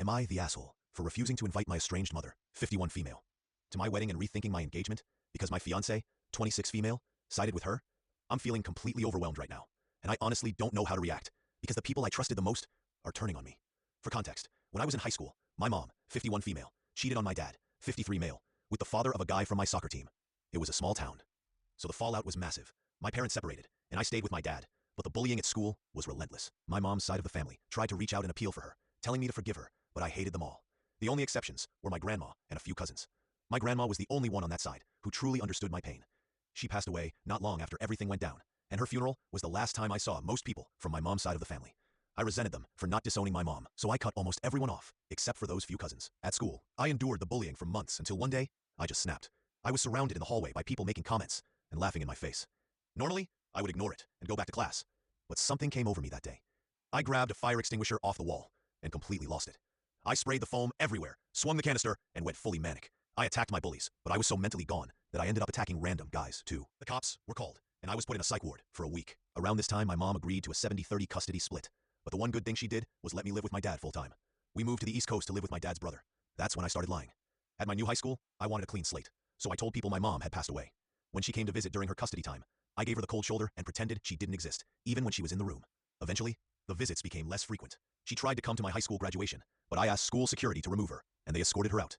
Am I the asshole for refusing to invite my estranged mother, 51 female, to my wedding and rethinking my engagement because my fiancé, 26 female, sided with her? I'm feeling completely overwhelmed right now, and I honestly don't know how to react because the people I trusted the most are turning on me. For context, when I was in high school, my mom, 51 female, cheated on my dad, 53 male, with the father of a guy from my soccer team. It was a small town, so the fallout was massive. My parents separated, and I stayed with my dad, but the bullying at school was relentless. My mom's side of the family tried to reach out and appeal for her, telling me to forgive her, but I hated them all. The only exceptions were my grandma and a few cousins. My grandma was the only one on that side who truly understood my pain. She passed away not long after everything went down, and her funeral was the last time I saw most people from my mom's side of the family. I resented them for not disowning my mom, so I cut almost everyone off, except for those few cousins. At school, I endured the bullying for months until one day, I just snapped. I was surrounded in the hallway by people making comments and laughing in my face. Normally, I would ignore it and go back to class, but something came over me that day. I grabbed a fire extinguisher off the wall and completely lost it. I sprayed the foam everywhere, swung the canister, and went fully manic. I attacked my bullies, but I was so mentally gone that I ended up attacking random guys, too. The cops were called, and I was put in a psych ward for a week. Around this time, my mom agreed to a 70-30 custody split, but the one good thing she did was let me live with my dad full-time. We moved to the East Coast to live with my dad's brother. That's when I started lying. At my new high school, I wanted a clean slate, so I told people my mom had passed away. When she came to visit during her custody time, I gave her the cold shoulder and pretended she didn't exist, even when she was in the room. Eventually, the visits became less frequent. She tried to come to my high school graduation, but I asked school security to remove her, and they escorted her out.